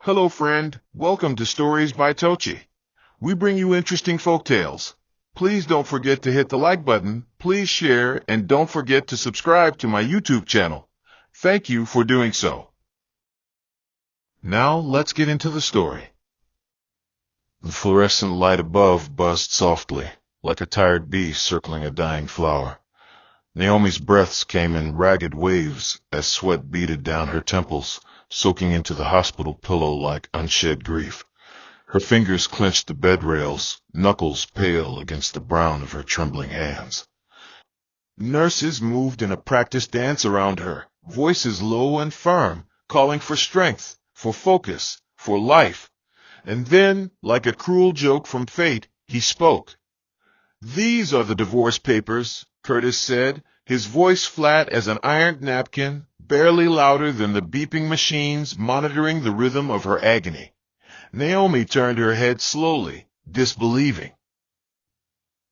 Hello friend, welcome to Stories by Tocci. We bring you interesting folk tales. Please don't forget to hit the like button, please share, and don't forget to subscribe to my YouTube channel. Thank you for doing so. Now let's get into the story. The fluorescent light above buzzed softly, like a tired bee circling a dying flower. Naomi's breaths came in ragged waves as sweat beaded down her temples, soaking into the hospital pillow like unshed grief. Her fingers clenched the bed rails, knuckles pale against the brown of her trembling hands. Nurses moved in a practiced dance around her, voices low and firm, calling for strength, for focus, for life. And then, like a cruel joke from fate, he spoke. "These are the divorce papers," Curtis said, his voice flat as an ironed napkin, barely louder than the beeping machines monitoring the rhythm of her agony. Naomi turned her head slowly, disbelieving.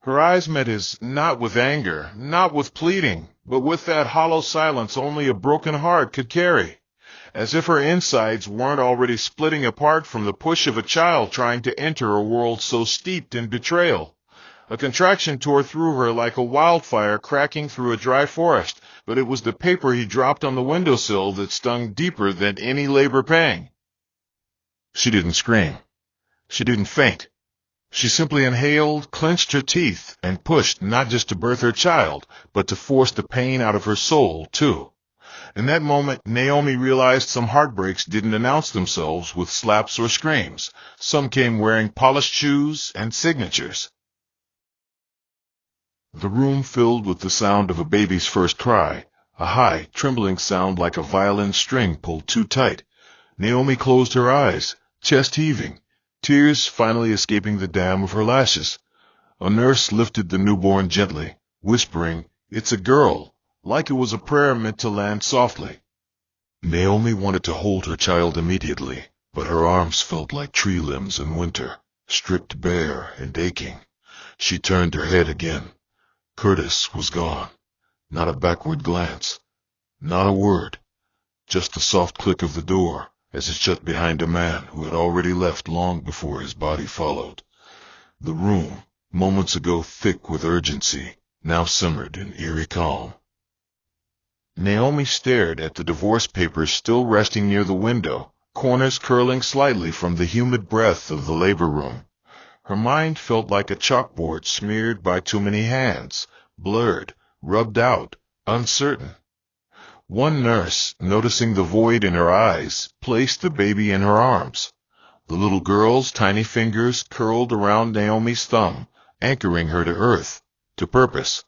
Her eyes met his, not with anger, not with pleading, but with that hollow silence only a broken heart could carry, as if her insides weren't already splitting apart from the push of a child trying to enter a world so steeped in betrayal. A contraction tore through her like a wildfire cracking through a dry forest, but it was the paper he dropped on the windowsill that stung deeper than any labor pang. She didn't scream. She didn't faint. She simply inhaled, clenched her teeth, and pushed not just to birth her child, but to force the pain out of her soul, too. In that moment, Naomi realized some heartbreaks didn't announce themselves with slaps or screams. Some came wearing polished shoes and signatures. The room filled with the sound of a baby's first cry, a high, trembling sound like a violin string pulled too tight. Naomi closed her eyes, chest heaving, tears finally escaping the dam of her lashes. A nurse lifted the newborn gently, whispering, "It's a girl," like it was a prayer meant to land softly. Naomi wanted to hold her child immediately, but her arms felt like tree limbs in winter, stripped bare and aching. She turned her head again. Curtis was gone. Not a backward glance. Not a word. Just the soft click of the door as it shut behind a man who had already left long before his body followed. The room, moments ago thick with urgency, now simmered in eerie calm. Naomi stared at the divorce papers still resting near the window, corners curling slightly from the humid breath of the labor room. Her mind felt like a chalkboard smeared by too many hands, blurred, rubbed out, uncertain. One nurse, noticing the void in her eyes, placed the baby in her arms. The little girl's tiny fingers curled around Naomi's thumb, anchoring her to earth, to purpose.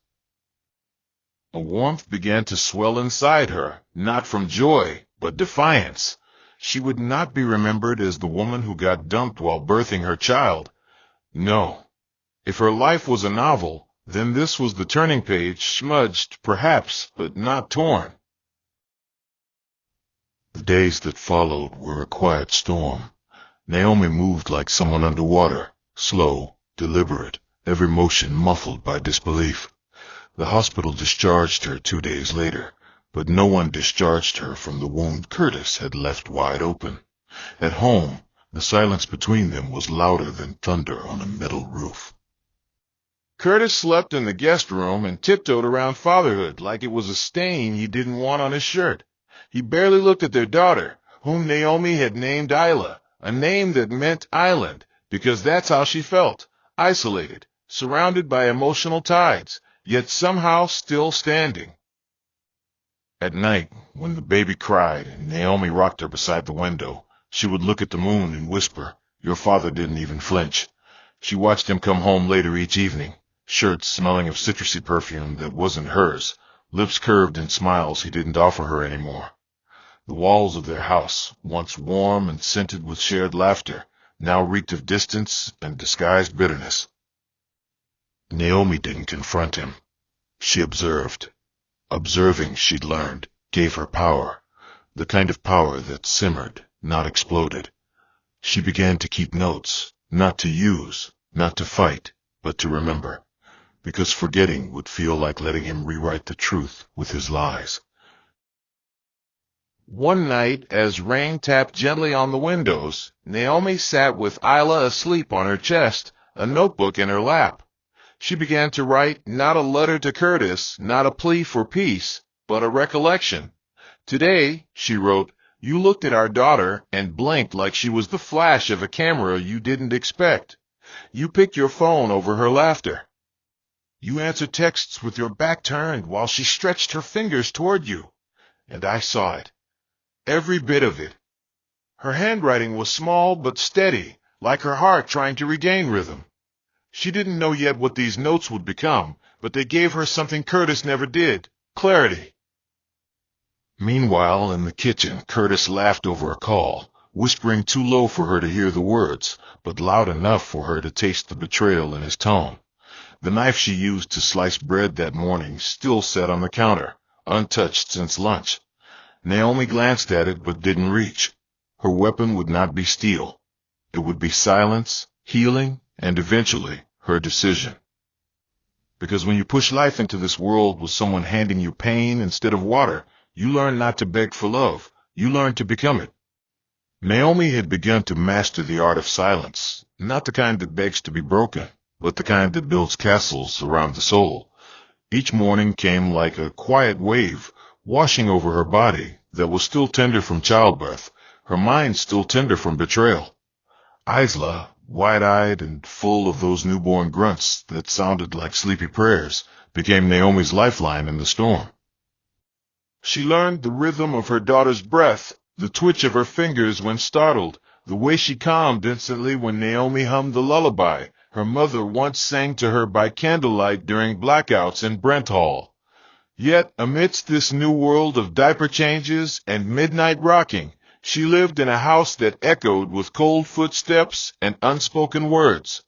A warmth began to swell inside her, not from joy, but defiance. She would not be remembered as the woman who got dumped while birthing her child. No. If her life was a novel, then this was the turning page, smudged, perhaps, but not torn. The days that followed were a quiet storm. Naomi moved like someone underwater, slow, deliberate, every motion muffled by disbelief. The hospital discharged her 2 days later, but no one discharged her from the wound Curtis had left wide open. At home, the silence between them was louder than thunder on a metal roof. Curtis slept in the guest room and tiptoed around fatherhood like it was a stain he didn't want on his shirt. He barely looked at their daughter, whom Naomi had named Isla, a name that meant island, because that's how she felt, isolated, surrounded by emotional tides, yet somehow still standing. At night, when the baby cried and Naomi rocked her beside the window, she would look at the moon and whisper. Your father didn't even flinch. She watched him come home later each evening, shirt smelling of citrusy perfume that wasn't hers, lips curved in smiles he didn't offer her anymore. The walls of their house, once warm and scented with shared laughter, now reeked of distance and disguised bitterness. Naomi didn't confront him. She observed. Observing, she'd learned, gave her power, the kind of power that simmered, not exploded. She began to keep notes, not to use, not to fight, but to remember, because forgetting would feel like letting him rewrite the truth with his lies. One night, as rain tapped gently on the windows, Naomi sat with Isla asleep on her chest, a notebook in her lap. She began to write, not a letter to Curtis, not a plea for peace, but a recollection. Today, she wrote, you looked at our daughter and blinked like she was the flash of a camera you didn't expect. You picked your phone over her laughter. You answered texts with your back turned while she stretched her fingers toward you. And I saw it. Every bit of it. Her handwriting was small but steady, like her heart trying to regain rhythm. She didn't know yet what these notes would become, but they gave her something Curtis never did, clarity. Meanwhile, in the kitchen, Curtis laughed over a call, whispering too low for her to hear the words, but loud enough for her to taste the betrayal in his tone. The knife she used to slice bread that morning still sat on the counter, untouched since lunch. Naomi glanced at it but didn't reach. Her weapon would not be steel. It would be silence, healing, and eventually her decision. Because when you push life into this world with someone handing you pain instead of water, you learn not to beg for love. You learn to become it. Naomi had begun to master the art of silence, not the kind that begs to be broken, but the kind that builds castles around the soul. Each morning came like a quiet wave, washing over her body that was still tender from childbirth, her mind still tender from betrayal. Isla, wide-eyed and full of those newborn grunts that sounded like sleepy prayers, became Naomi's lifeline in the storm. She learned the rhythm of her daughter's breath, the twitch of her fingers when startled, the way she calmed instantly when Naomi hummed the lullaby her mother once sang to her by candlelight during blackouts in Brent Hall. Yet, amidst this new world of diaper changes and midnight rocking, she lived in a house that echoed with cold footsteps and unspoken words.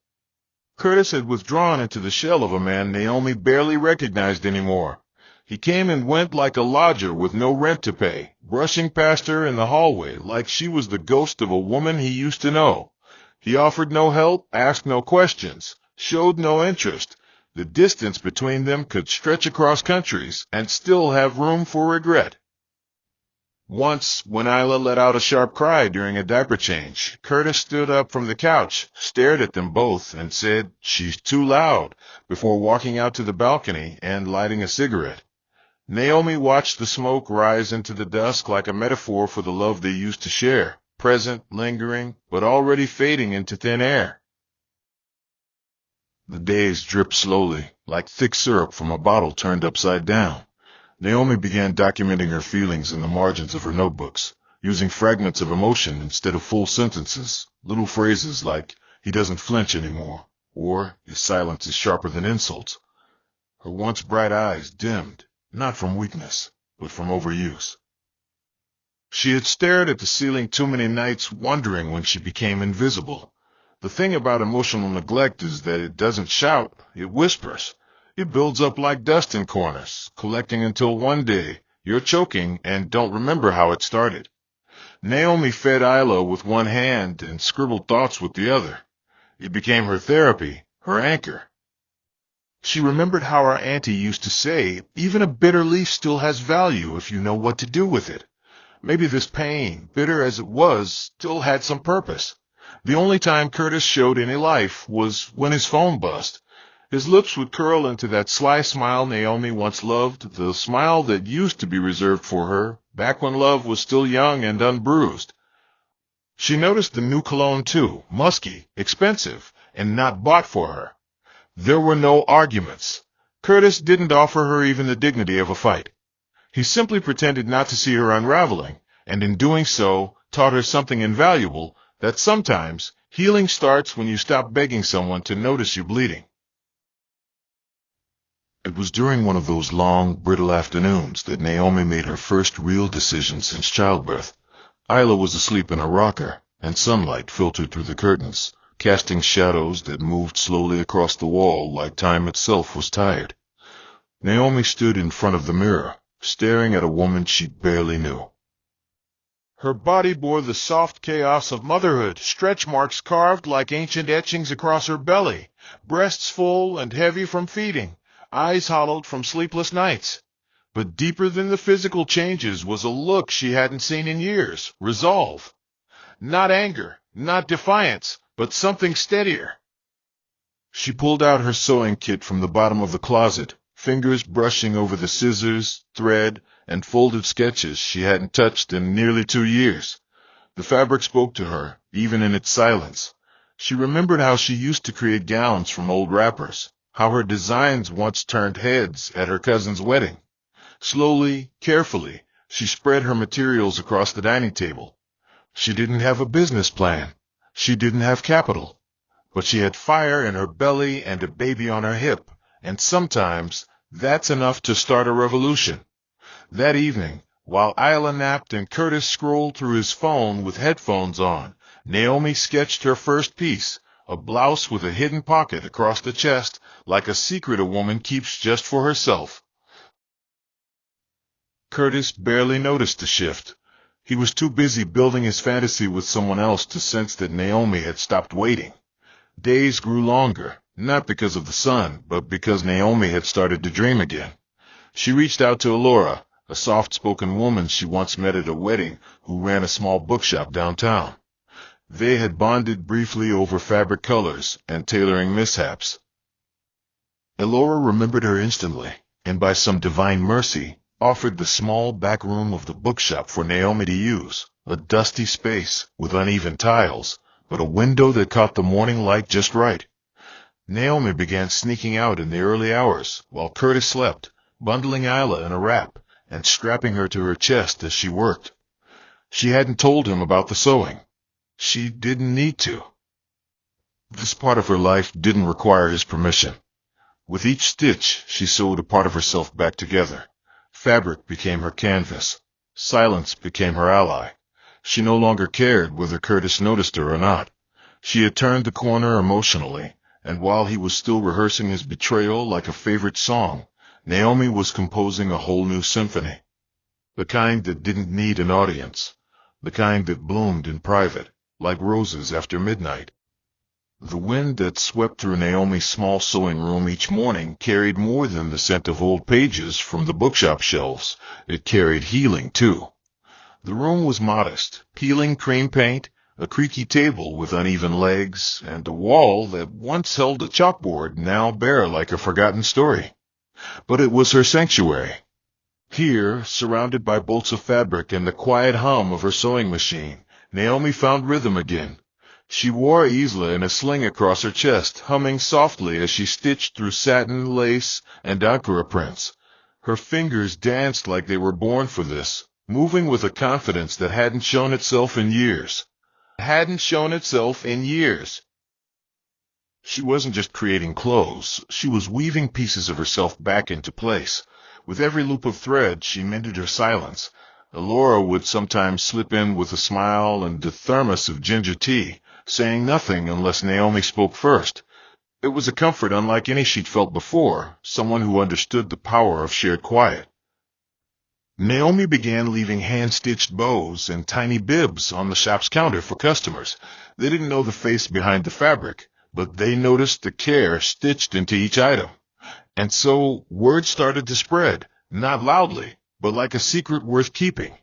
Curtis had withdrawn into the shell of a man Naomi barely recognized anymore. He came and went like a lodger with no rent to pay, brushing past her in the hallway like she was the ghost of a woman he used to know. He offered no help, asked no questions, showed no interest. The distance between them could stretch across countries and still have room for regret. Once, when Isla let out a sharp cry during a diaper change, Curtis stood up from the couch, stared at them both, and said, "She's too loud," before walking out to the balcony and lighting a cigarette. Naomi watched the smoke rise into the dusk like a metaphor for the love they used to share, present, lingering, but already fading into thin air. The days dripped slowly, like thick syrup from a bottle turned upside down. Naomi began documenting her feelings in the margins of her notebooks, using fragments of emotion instead of full sentences, little phrases like, "He doesn't flinch anymore," or "His silence is sharper than insults." Her once bright eyes dimmed, not from weakness, but from overuse. She had stared at the ceiling too many nights, wondering when she became invisible. The thing about emotional neglect is that it doesn't shout, it whispers. It builds up like dust in corners, collecting until one day you're choking and don't remember how it started. Naomi fed Isla with one hand and scribbled thoughts with the other. It became her therapy, her anchor. She remembered how her auntie used to say, even a bitter leaf still has value if you know what to do with it. Maybe this pain, bitter as it was, still had some purpose. The only time Curtis showed any life was when his phone buzzed. His lips would curl into that sly smile Naomi once loved, the smile that used to be reserved for her, back when love was still young and unbruised. She noticed the new cologne too, musky, expensive, and not bought for her. There were no arguments. Curtis didn't offer her even the dignity of a fight. He simply pretended not to see her unraveling, and in doing so, taught her something invaluable, that sometimes healing starts when you stop begging someone to notice you bleeding. It was during one of those long, brittle afternoons that Naomi made her first real decision since childbirth. Isla was asleep in a rocker, and sunlight filtered through the curtains, casting shadows that moved slowly across the wall like time itself was tired. Naomi stood in front of the mirror, staring at a woman she barely knew. Her body bore the soft chaos of motherhood, stretch marks carved like ancient etchings across her belly, breasts full and heavy from feeding, eyes hollowed from sleepless nights. But deeper than the physical changes was a look she hadn't seen in years. Resolve. Not anger, not defiance, but something steadier. She pulled out her sewing kit from the bottom of the closet, fingers brushing over the scissors, thread, and folded sketches she hadn't touched in nearly 2 years. The fabric spoke to her, even in its silence. She remembered how she used to create gowns from old wrappers, how her designs once turned heads at her cousin's wedding. Slowly, carefully, she spread her materials across the dining table. She didn't have a business plan. She didn't have capital. But she had fire in her belly and a baby on her hip, and sometimes that's enough to start a revolution. That evening, while Isla napped and Curtis scrolled through his phone with headphones on, Naomi sketched her first piece, a blouse with a hidden pocket across the chest, like a secret a woman keeps just for herself. Curtis barely noticed the shift. He was too busy building his fantasy with someone else to sense that Naomi had stopped waiting. Days grew longer, not because of the sun, but because Naomi had started to dream again. She reached out to Alora, a soft-spoken woman she once met at a wedding who ran a small bookshop downtown. They had bonded briefly over fabric colors and tailoring mishaps. Alora remembered her instantly, and by some divine mercy, offered the small back room of the bookshop for Naomi to use, a dusty space with uneven tiles, but a window that caught the morning light just right. Naomi began sneaking out in the early hours, while Curtis slept, bundling Isla in a wrap and strapping her to her chest as she worked. She hadn't told him about the sewing. She didn't need to. This part of her life didn't require his permission. With each stitch, she sewed a part of herself back together. Fabric became her canvas. Silence became her ally. She no longer cared whether Curtis noticed her or not. She had turned the corner emotionally, and while he was still rehearsing his betrayal like a favorite song, Naomi was composing a whole new symphony. The kind that didn't need an audience. The kind that bloomed in private, like roses after midnight. The wind that swept through Naomi's small sewing room each morning carried more than the scent of old pages from the bookshop shelves. It carried healing, too. The room was modest, peeling cream paint, a creaky table with uneven legs, and a wall that once held a chalkboard now bare like a forgotten story. But it was her sanctuary. Here, surrounded by bolts of fabric and the quiet hum of her sewing machine, Naomi found rhythm again. She wore Isla in a sling across her chest, humming softly as she stitched through satin, lace, and Ankara prints. Her fingers danced like they were born for this, moving with a confidence that hadn't shown itself in years. She wasn't just creating clothes, she was weaving pieces of herself back into place. With every loop of thread, she mended her silence. Alora would sometimes slip in with a smile and a thermos of ginger tea, saying nothing unless Naomi spoke first. It was a comfort unlike any she'd felt before, someone who understood the power of shared quiet. Naomi began leaving hand-stitched bows and tiny bibs on the shop's counter for customers. They didn't know the face behind the fabric, but they noticed the care stitched into each item. And so word started to spread, not loudly, but like a secret worth keeping.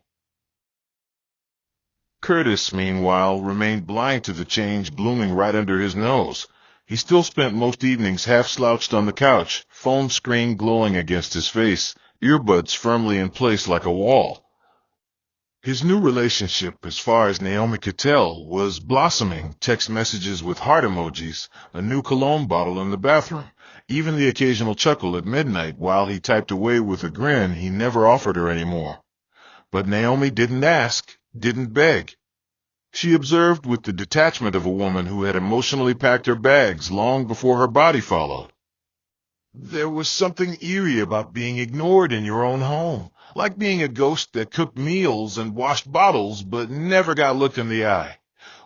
Curtis, meanwhile, remained blind to the change blooming right under his nose. He still spent most evenings half-slouched on the couch, phone screen glowing against his face, earbuds firmly in place like a wall. His new relationship, as far as Naomi could tell, was blossoming. Text messages with heart emojis, a new cologne bottle in the bathroom, even the occasional chuckle at midnight while he typed away with a grin he never offered her anymore. But Naomi didn't ask, didn't beg. She observed with the detachment of a woman who had emotionally packed her bags long before her body followed. There was something eerie about being ignored in your own home, like being a ghost that cooked meals and washed bottles but never got looked in the eye.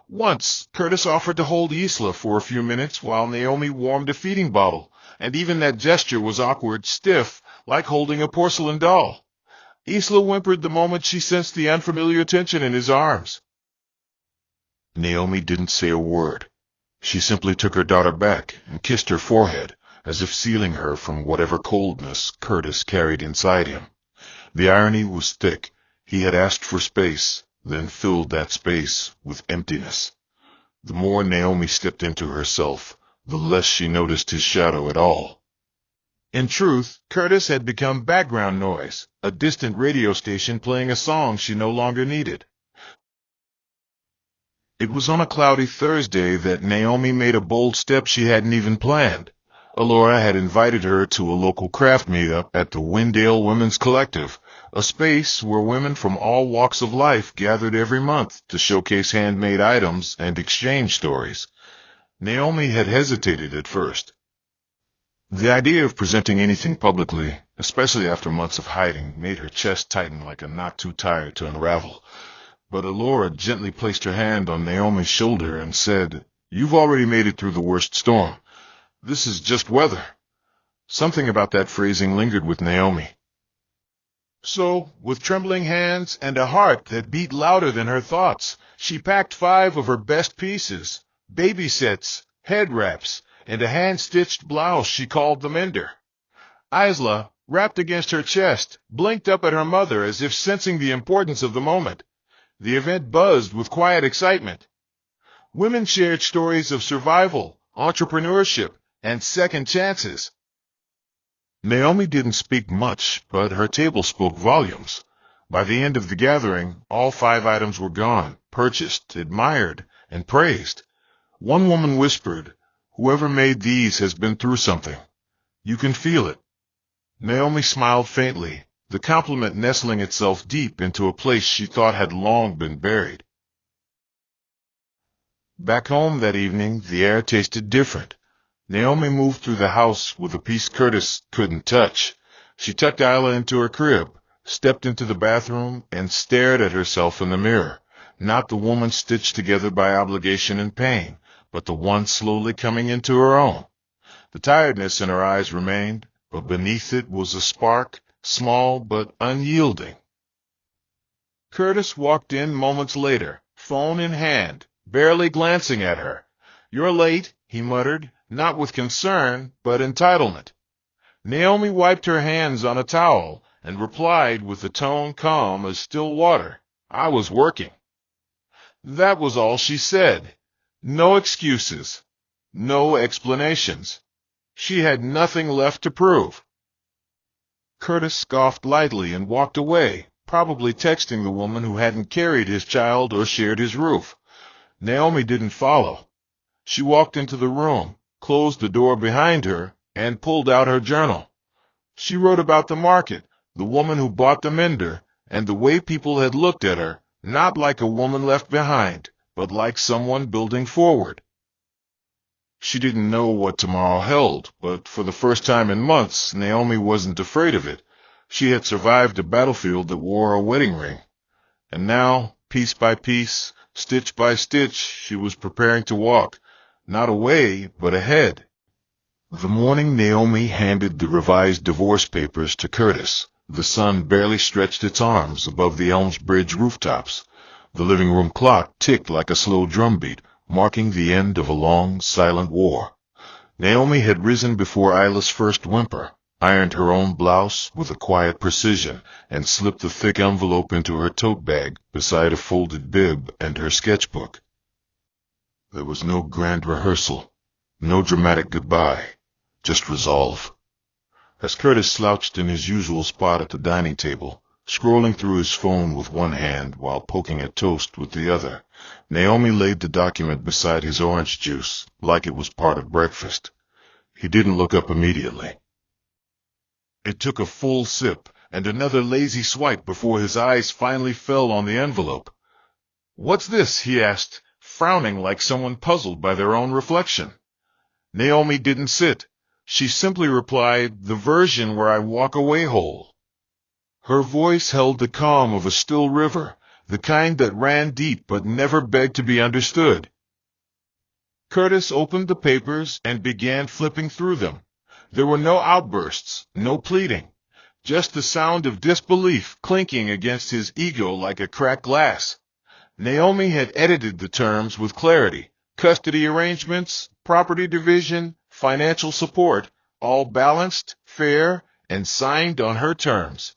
Once, Curtis offered to hold Isla for a few minutes while Naomi warmed a feeding bottle, and even that gesture was awkward, stiff, like holding a porcelain doll. Isla whimpered the moment she sensed the unfamiliar tension in his arms. Naomi didn't say a word. She simply took her daughter back and kissed her forehead, as if sealing her from whatever coldness Curtis carried inside him. The irony was thick. He had asked for space, then filled that space with emptiness. The more Naomi stepped into herself, the less she noticed his shadow at all. In truth, Curtis had become background noise, a distant radio station playing a song she no longer needed. It was on a cloudy Thursday that Naomi made a bold step she hadn't even planned. Alora had invited her to a local craft meetup at the Wendale Women's Collective, a space where women from all walks of life gathered every month to showcase handmade items and exchange stories. Naomi had hesitated at first. The idea of presenting anything publicly, especially after months of hiding, made her chest tighten like a knot too tired to unravel. But Alora gently placed her hand on Naomi's shoulder and said, "You've already made it through the worst storm. This is just weather." Something about that phrasing lingered with Naomi. So, with trembling hands and a heart that beat louder than her thoughts, she packed 5 of her best pieces, baby sets, head wraps, and a hand-stitched blouse she called the mender. Isla, wrapped against her chest, blinked up at her mother as if sensing the importance of the moment. The event buzzed with quiet excitement. Women shared stories of survival, entrepreneurship, and second chances. Naomi didn't speak much, but her table spoke volumes. By the end of the gathering, all 5 items were gone, purchased, admired, and praised. One woman whispered, "Whoever made these has been through something. You can feel it." Naomi smiled faintly, the compliment nestling itself deep into a place she thought had long been buried. Back home that evening, the air tasted different. Naomi moved through the house with a piece Curtis couldn't touch. She tucked Isla into her crib, stepped into the bathroom, and stared at herself in the mirror. Not the woman stitched together by obligation and pain, but the one slowly coming into her own. The tiredness in her eyes remained, but beneath it was a spark, small but unyielding. Curtis walked in moments later, phone in hand, barely glancing at her. "You're late," he muttered, not with concern, but entitlement. Naomi wiped her hands on a towel and replied with a tone calm as still water, "I was working." That was all she said. No excuses. No explanations. She had nothing left to prove. Curtis scoffed lightly and walked away, probably texting the woman who hadn't carried his child or shared his roof. Naomi didn't follow. She walked into the room, closed the door behind her, and pulled out her journal. She wrote about the market, the woman who bought the mender, and the way people had looked at her, not like a woman left behind, but like someone building forward. She didn't know what tomorrow held, but for the first time in months, Naomi wasn't afraid of it. She had survived a battlefield that wore a wedding ring. And now, piece by piece, stitch by stitch, she was preparing to walk, not away, but ahead. The morning Naomi handed the revised divorce papers to Curtis, the sun barely stretched its arms above the Elmsbridge rooftops. The living room clock ticked like a slow drumbeat, marking the end of a long, silent war. Naomi had risen before Isla's first whimper, ironed her own blouse with a quiet precision, and slipped the thick envelope into her tote bag beside a folded bib and her sketchbook. There was no grand rehearsal, no dramatic goodbye, just resolve. As Curtis slouched in his usual spot at the dining table, scrolling through his phone with one hand while poking at toast with the other, Naomi laid the document beside his orange juice like it was part of breakfast. He didn't look up immediately. It took a full sip and another lazy swipe before his eyes finally fell on the envelope. "What's this?" he asked, frowning like someone puzzled by their own reflection. Naomi didn't sit. She simply replied, "The version where I walk away whole." Her voice held the calm of a still river, the kind that ran deep but never begged to be understood. Curtis opened the papers and began flipping through them. There were no outbursts, no pleading, just the sound of disbelief clinking against his ego like a cracked glass. Naomi had edited the terms with clarity: custody arrangements, property division, financial support, all balanced, fair, and signed on her terms.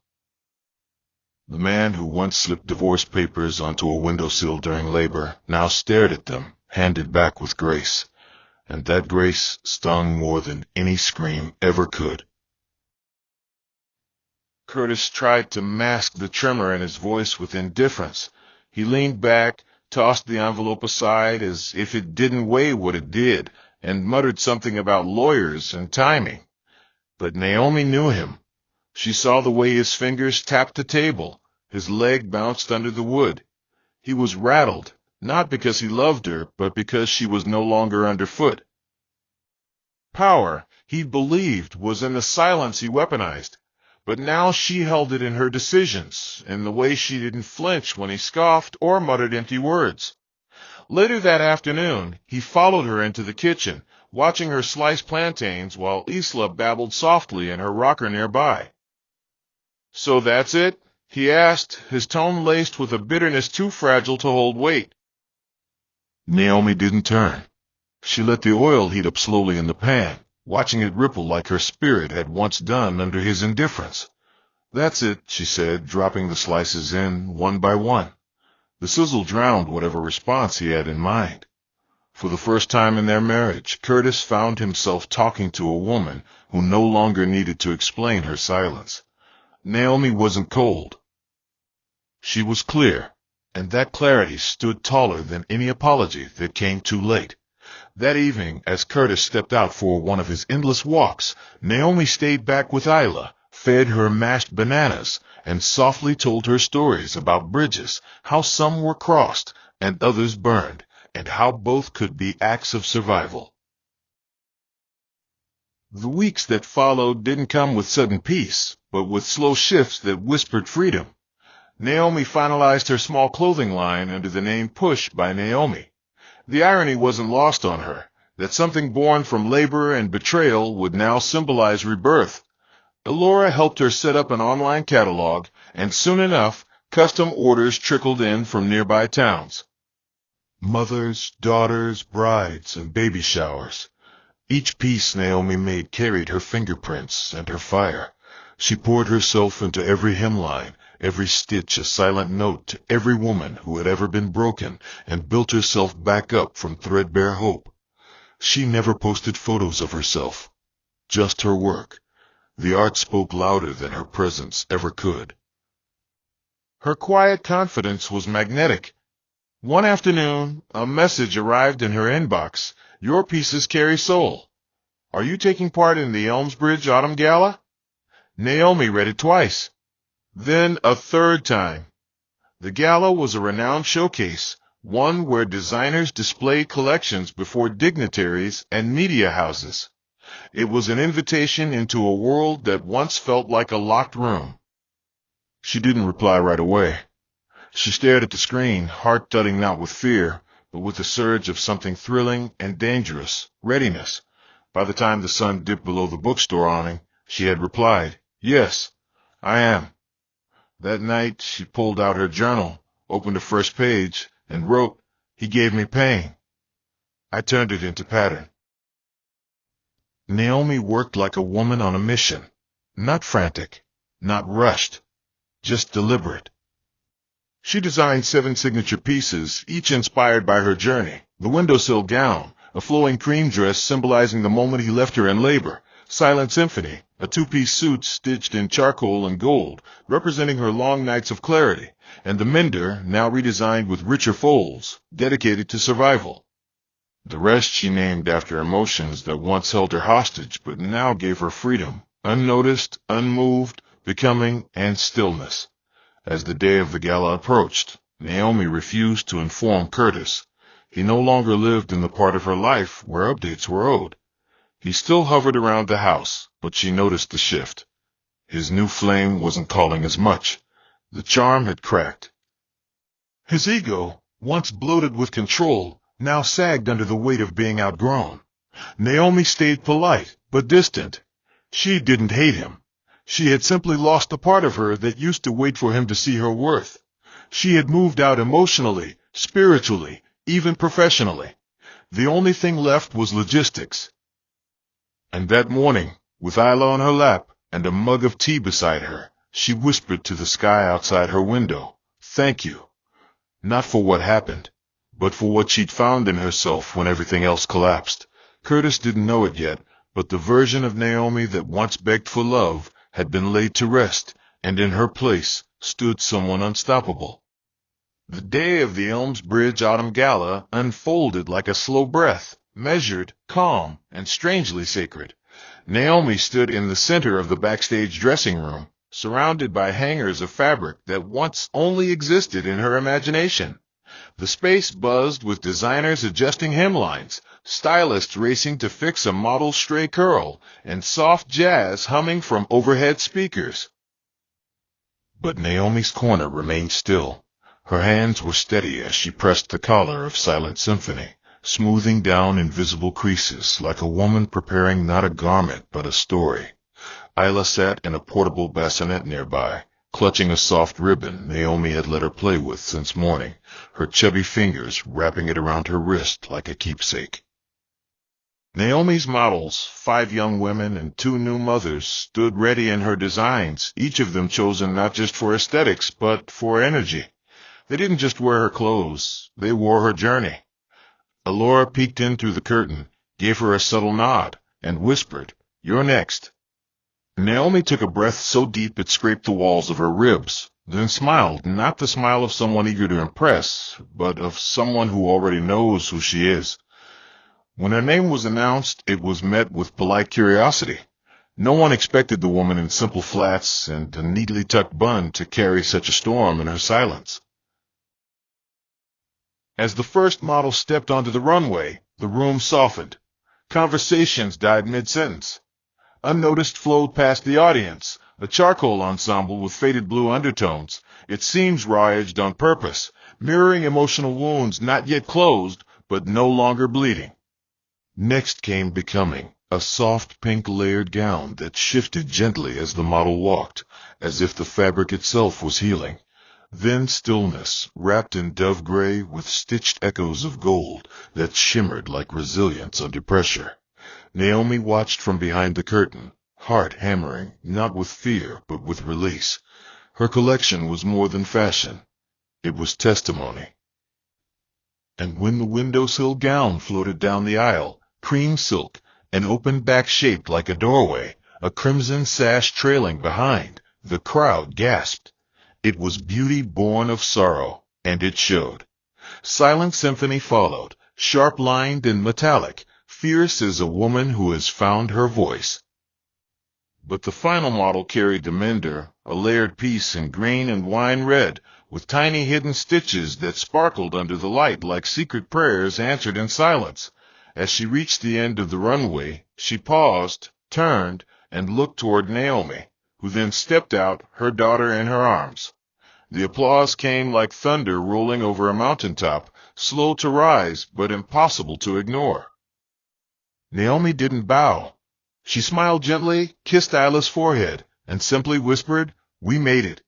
The man who once slipped divorce papers onto a windowsill during labor now stared at them, handed back with grace, and that grace stung more than any scream ever could. Curtis tried to mask the tremor in his voice with indifference. He leaned back, tossed the envelope aside as if it didn't weigh what it did, and muttered something about lawyers and timing. But Naomi knew him. She saw the way his fingers tapped the table. His leg bounced under the wood. He was rattled, not because he loved her, but because she was no longer underfoot. Power, he believed, was in the silence he weaponized. But now she held it in her decisions, in the way she didn't flinch when he scoffed or muttered empty words. Later that afternoon, he followed her into the kitchen, watching her slice plantains while Isla babbled softly in her rocker nearby. "So that's it?" he asked, his tone laced with a bitterness too fragile to hold weight. Naomi didn't turn. She let the oil heat up slowly in the pan, watching it ripple like her spirit had once done under his indifference. "That's it," she said, dropping the slices in one by one. The sizzle drowned whatever response he had in mind. For the first time in their marriage, Curtis found himself talking to a woman who no longer needed to explain her silence. Naomi wasn't cold. She was clear, and that clarity stood taller than any apology that came too late. That evening, as Curtis stepped out for one of his endless walks, Naomi stayed back with Isla, fed her mashed bananas, and softly told her stories about bridges, how some were crossed and others burned, and how both could be acts of survival. The weeks that followed didn't come with sudden peace, but with slow shifts that whispered freedom. Naomi finalized her small clothing line under the name Push by Naomi. The irony wasn't lost on her, that something born from labor and betrayal would now symbolize rebirth. Elora helped her set up an online catalog, and soon enough, custom orders trickled in from nearby towns. Mothers, daughters, brides, and baby showers. Each piece Naomi made carried her fingerprints and her fire. She poured herself into every hemline, every stitch a silent note to every woman who had ever been broken, and built herself back up from threadbare hope. She never posted photos of herself, just her work. The art spoke louder than her presence ever could. Her quiet confidence was magnetic. One afternoon, a message arrived in her inbox. "Your pieces carry soul. Are you taking part in the Elmsbridge Autumn Gala?" Naomi read it twice, then a third time. The gala was a renowned showcase, one where designers displayed collections before dignitaries and media houses. It was an invitation into a world that once felt like a locked room. She didn't reply right away. She stared at the screen, heart thudding not with fear, but with a surge of something thrilling and dangerous, readiness. By the time the sun dipped below the bookstore awning, she had replied, "Yes, I am." That night, she pulled out her journal, opened the first page, and wrote, "He gave me pain. I turned it into pattern." Naomi worked like a woman on a mission, not frantic, not rushed, just deliberate. She designed 7 signature pieces, each inspired by her journey. The windowsill gown, a flowing cream dress symbolizing the moment he left her in labor. Silent Symphony, a 2-piece suit stitched in charcoal and gold, representing her long nights of clarity. And the mender, now redesigned with richer folds, dedicated to survival. The rest she named after emotions that once held her hostage but now gave her freedom, unnoticed, unmoved, becoming, and stillness. As the day of the gala approached, Naomi refused to inform Curtis. He no longer lived in the part of her life where updates were owed. He still hovered around the house, but she noticed the shift. His new flame wasn't calling as much. The charm had cracked. His ego, once bloated with control, now sagged under the weight of being outgrown. Naomi stayed polite, but distant. She didn't hate him. She had simply lost the part of her that used to wait for him to see her worth. She had moved out emotionally, spiritually, even professionally. The only thing left was logistics. And that morning, with Isla on her lap and a mug of tea beside her, She whispered to the sky outside her window, "Thank you. Not for what happened, but for what she'd found in herself when everything else collapsed." Curtis didn't know it yet, but the version of Naomi that once begged for love had been laid to rest, and in her place stood someone unstoppable. The day of the Elms Bridge Autumn Gala unfolded like a slow breath, measured, calm, and strangely sacred. Naomi stood in the center of the backstage dressing room, surrounded by hangers of fabric that once only existed in her imagination. The space buzzed with designers adjusting hemlines, stylists racing to fix a model's stray curl, and soft jazz humming from overhead speakers. But Naomi's corner remained still. Her hands were steady as she pressed the collar of Silent Symphony, smoothing down invisible creases like a woman preparing not a garment but a story. Isla sat in a portable bassinet nearby, clutching a soft ribbon Naomi had let her play with since morning, her chubby fingers wrapping it around her wrist like a keepsake. Naomi's models, 5 young women and 2 new mothers, stood ready in her designs, each of them chosen not just for aesthetics but for energy. They didn't just wear her clothes, they wore her journey. Alora peeked in through the curtain, gave her a subtle nod, and whispered, "You're next." Naomi took a breath so deep it scraped the walls of her ribs, then smiled, not the smile of someone eager to impress, but of someone who already knows who she is. When her name was announced, it was met with polite curiosity. No one expected the woman in simple flats and a neatly tucked bun to carry such a storm in her silence. As the first model stepped onto the runway, the room softened. Conversations died mid-sentence. Unnoticed flowed past the audience, a charcoal ensemble with faded blue undertones, its seams ridged on purpose, mirroring emotional wounds not yet closed, but no longer bleeding. Next came Becoming, a soft pink layered gown that shifted gently as the model walked, as if the fabric itself was healing. Then Stillness, wrapped in dove gray with stitched echoes of gold that shimmered like resilience under pressure. Naomi watched from behind the curtain, heart hammering, not with fear, but with release. Her collection was more than fashion. It was testimony. And when the windowsill gown floated down the aisle, cream silk, an open back shaped like a doorway, a crimson sash trailing behind, the crowd gasped. It was beauty born of sorrow, and it showed. Silent Symphony followed, sharp-lined and metallic, fierce as a woman who has found her voice. But the final model carried the Mender, a layered piece in green and wine red, with tiny hidden stitches that sparkled under the light like secret prayers answered in silence. As she reached the end of the runway, she paused, turned, and looked toward Naomi, who then stepped out, her daughter in her arms. The applause came like thunder rolling over a mountaintop, slow to rise but impossible to ignore. Naomi didn't bow. She smiled gently, kissed Isla's forehead, and simply whispered, "We made it."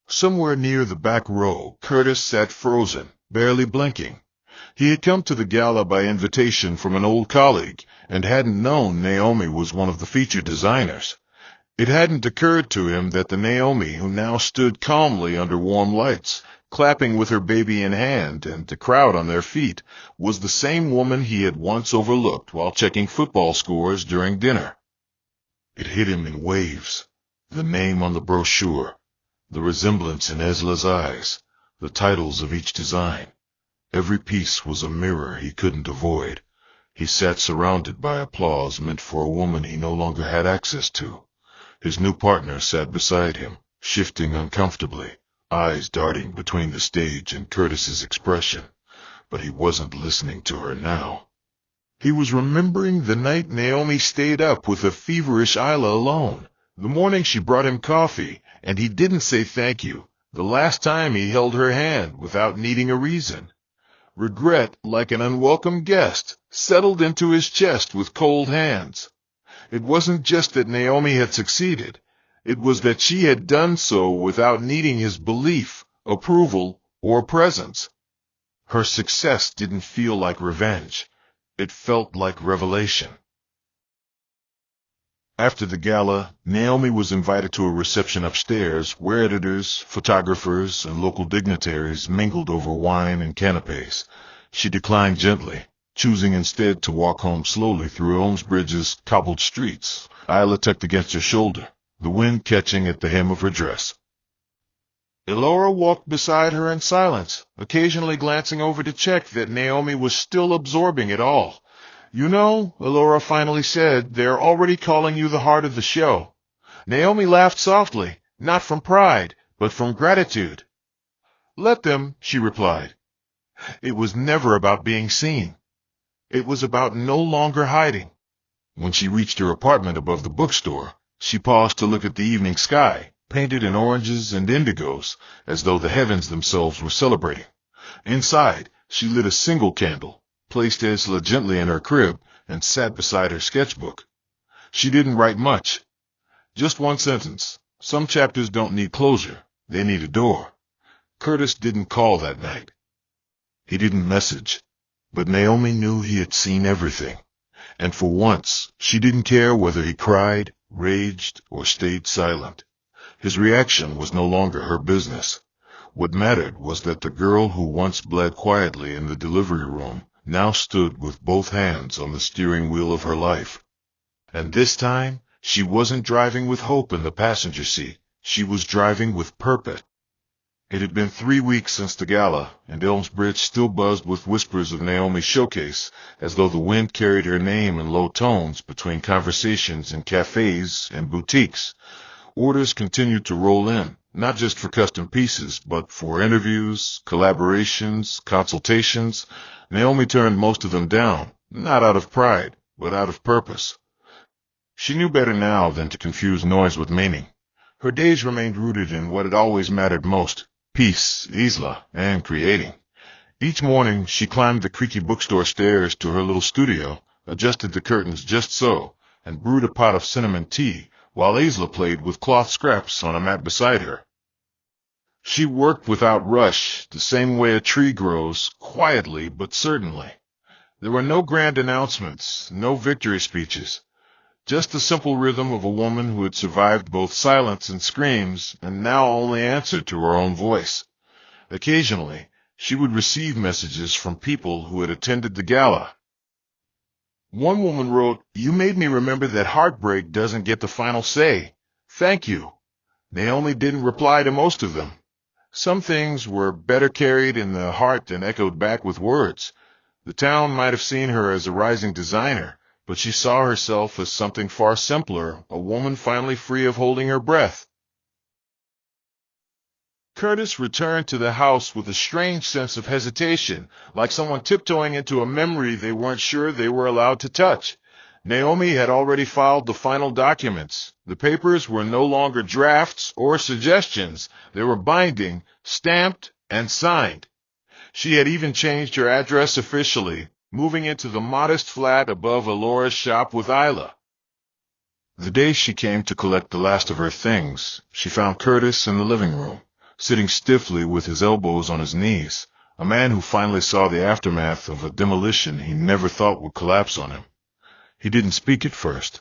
Somewhere near the back row, Curtis sat frozen, barely blinking. He had come to the gala by invitation from an old colleague, and hadn't known Naomi was one of the featured designers. It hadn't occurred to him that the Naomi who now stood calmly under warm lights, clapping with her baby in hand and the crowd on their feet, was the same woman he had once overlooked while checking football scores during dinner. It hit him in waves. The name on the brochure, the resemblance in Esla's eyes, the titles of each design. Every piece was a mirror he couldn't avoid. He sat surrounded by applause meant for a woman he no longer had access to. His new partner sat beside him, shifting uncomfortably, eyes darting between the stage and Curtis's expression. But he wasn't listening to her now. He was remembering the night Naomi stayed up with a feverish Isla alone, the morning she brought him coffee, and he didn't say thank you, the last time he held her hand without needing a reason. Regret, like an unwelcome guest, settled into his chest with cold hands. It wasn't just that Naomi had succeeded. It was that she had done so without needing his belief, approval, or presence. Her success didn't feel like revenge. It felt like revelation. After the gala, Naomi was invited to a reception upstairs where editors, photographers, and local dignitaries mingled over wine and canapes. She declined gently, choosing instead to walk home slowly through Olmsbridge's cobbled streets, Isla tucked against her shoulder, the wind catching at the hem of her dress. Elora walked beside her in silence, occasionally glancing over to check that Naomi was still absorbing it all. "You know," Elora finally said, "they're already calling you the heart of the show." Naomi laughed softly, not from pride, but from gratitude. "Let them," she replied. It was never about being seen. It was about no longer hiding. When she reached her apartment above the bookstore, she paused to look at the evening sky, painted in oranges and indigos, as though the heavens themselves were celebrating. Inside, she lit a single candle, placed Isla gently in her crib, and sat beside her sketchbook. She didn't write much. Just one sentence. Some chapters don't need closure. They need a door. Curtis didn't call that night. He didn't message. But Naomi knew he had seen everything. And for once, she didn't care whether he cried, raged, or stayed silent. His reaction was no longer her business. What mattered was that the girl who once bled quietly in the delivery room now stood with both hands on the steering wheel of her life. And this time, she wasn't driving with hope in the passenger seat. She was driving with purpose. It had been 3 weeks since the gala, and Elmsbridge still buzzed with whispers of Naomi's showcase, as though the wind carried her name in low tones between conversations in cafes and boutiques. Orders continued to roll in, not just for custom pieces, but for interviews, collaborations, consultations. Naomi turned most of them down, not out of pride, but out of purpose. She knew better now than to confuse noise with meaning. Her days remained rooted in what had always mattered most: peace, Isla, and creating. Each morning she climbed the creaky bookstore stairs to her little studio, adjusted the curtains just so, and brewed a pot of cinnamon tea, while Isla played with cloth scraps on a mat beside her. She worked without rush, the same way a tree grows, quietly but certainly. There were no grand announcements, no victory speeches. Just the simple rhythm of a woman who had survived both silence and screams, and now only answered to her own voice. Occasionally, she would receive messages from people who had attended the gala. One woman wrote, "You made me remember that heartbreak doesn't get the final say. Thank you." Naomi didn't reply to most of them. Some things were better carried in the heart than echoed back with words. The town might have seen her as a rising designer, but she saw herself as something far simpler, a woman finally free of holding her breath. Curtis returned to the house with a strange sense of hesitation, like someone tiptoeing into a memory they weren't sure they were allowed to touch. Naomi had already filed the final documents. The papers were no longer drafts or suggestions. They were binding, stamped, and signed. She had even changed her address officially, moving into the modest flat above Elora's shop with Isla. The day she came to collect the last of her things, she found Curtis in the living room, sitting stiffly with his elbows on his knees, a man who finally saw the aftermath of a demolition he never thought would collapse on him. He didn't speak at first.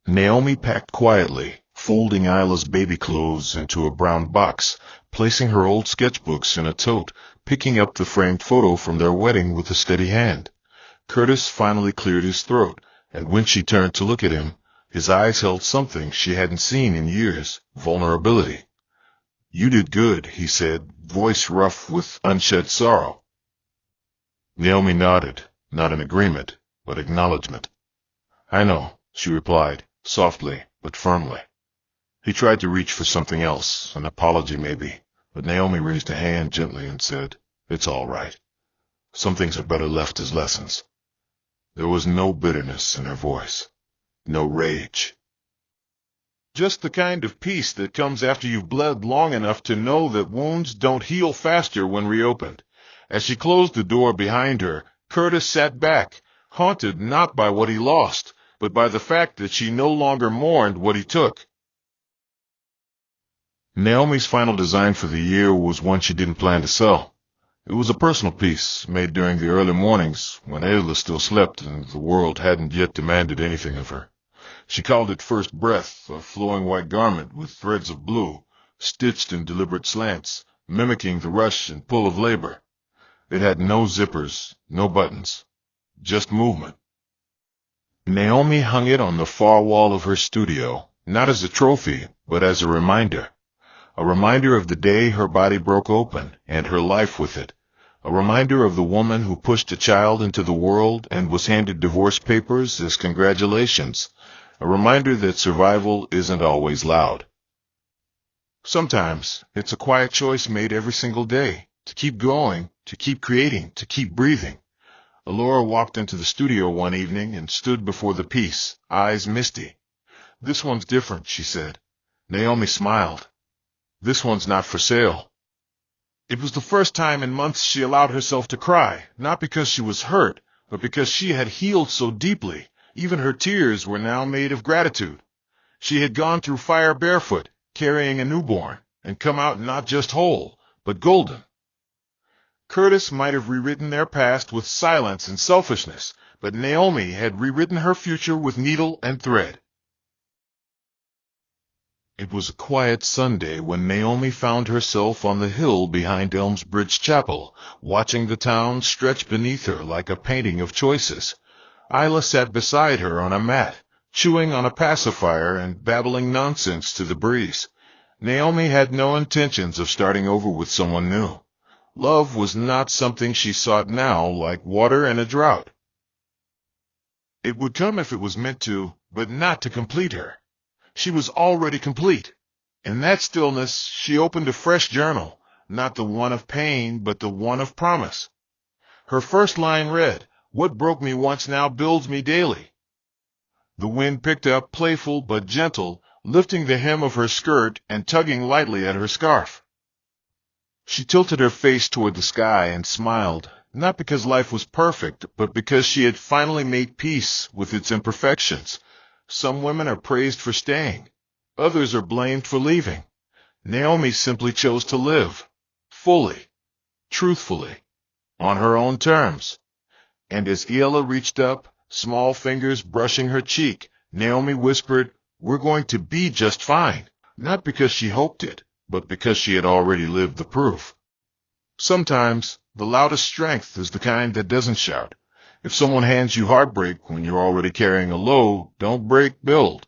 Naomi packed quietly, folding Isla's baby clothes into a brown box, placing her old sketchbooks in a tote, picking up the framed photo from their wedding with a steady hand. Curtis finally cleared his throat, and when she turned to look at him, his eyes held something she hadn't seen in years: vulnerability. "You did good," he said, voice rough with unshed sorrow. Naomi nodded, not in agreement, but acknowledgement. "I know," she replied, softly but firmly. He tried to reach for something else, an apology maybe, but Naomi raised a hand gently and said, "It's all right. Some things are better left as lessons." There was no bitterness in her voice, no rage. Just the kind of peace that comes after you've bled long enough to know that wounds don't heal faster when reopened. As she closed the door behind her, Curtis sat back, haunted not by what he lost, but by the fact that she no longer mourned what he took. Naomi's final design for the year was one she didn't plan to sell. It was a personal piece, made during the early mornings, when Isla still slept and the world hadn't yet demanded anything of her. She called it First Breath, a flowing white garment with threads of blue, stitched in deliberate slants, mimicking the rush and pull of labor. It had no zippers, no buttons, just movement. Naomi hung it on the far wall of her studio, not as a trophy, but as a reminder of the day her body broke open and her life with it, a reminder of the woman who pushed a child into the world and was handed divorce papers as congratulations, a reminder that survival isn't always loud. Sometimes it's a quiet choice made every single day, to keep going, to keep creating, to keep breathing. Alora walked into the studio one evening and stood before the piece, eyes misty. "This one's different," she said. Naomi smiled. "This one's not for sale." It was the first time in months she allowed herself to cry, not because she was hurt, but because she had healed so deeply. Even her tears were now made of gratitude. She had gone through fire barefoot, carrying a newborn, and come out not just whole, but golden. Curtis might have rewritten their past with silence and selfishness, but Naomi had rewritten her future with needle and thread. It was a quiet Sunday when Naomi found herself on the hill behind Elmsbridge Chapel, watching the town stretch beneath her like a painting of choices. Isla sat beside her on a mat, chewing on a pacifier and babbling nonsense to the breeze. Naomi had no intentions of starting over with someone new. Love was not something she sought now, like water in a drought. It would come if it was meant to, but not to complete her. She was already complete. In that stillness, she opened a fresh journal, not the one of pain, but the one of promise. Her first line read, "What broke me once now builds me daily." The wind picked up, playful but gentle, lifting the hem of her skirt and tugging lightly at her scarf. She tilted her face toward the sky and smiled, not because life was perfect, but because she had finally made peace with its imperfections. Some women are praised for staying. Others are blamed for leaving. Naomi simply chose to live, fully, truthfully, on her own terms. And as Ella reached up, small fingers brushing her cheek, Naomi whispered, "We're going to be just fine," not because she hoped it, but because she had already lived the proof. Sometimes, the loudest strength is the kind that doesn't shout. If someone hands you heartbreak when you're already carrying a load, don't break, build.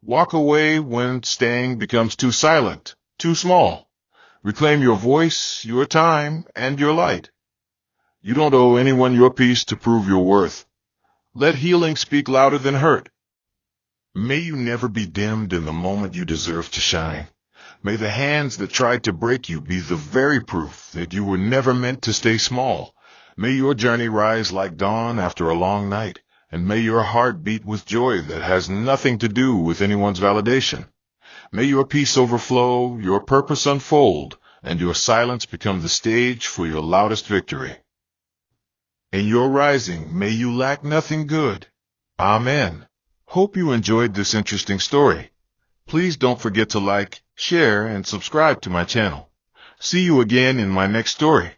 Walk away when staying becomes too silent, too small. Reclaim your voice, your time, and your light. You don't owe anyone your peace to prove your worth. Let healing speak louder than hurt. May you never be dimmed in the moment you deserve to shine. May the hands that tried to break you be the very proof that you were never meant to stay small. May your journey rise like dawn after a long night, and may your heart beat with joy that has nothing to do with anyone's validation. May your peace overflow, your purpose unfold, and your silence become the stage for your loudest victory. In your rising, may you lack nothing good. Amen. Hope you enjoyed this interesting story. Please don't forget to like, share, and subscribe to my channel. See you again in my next story.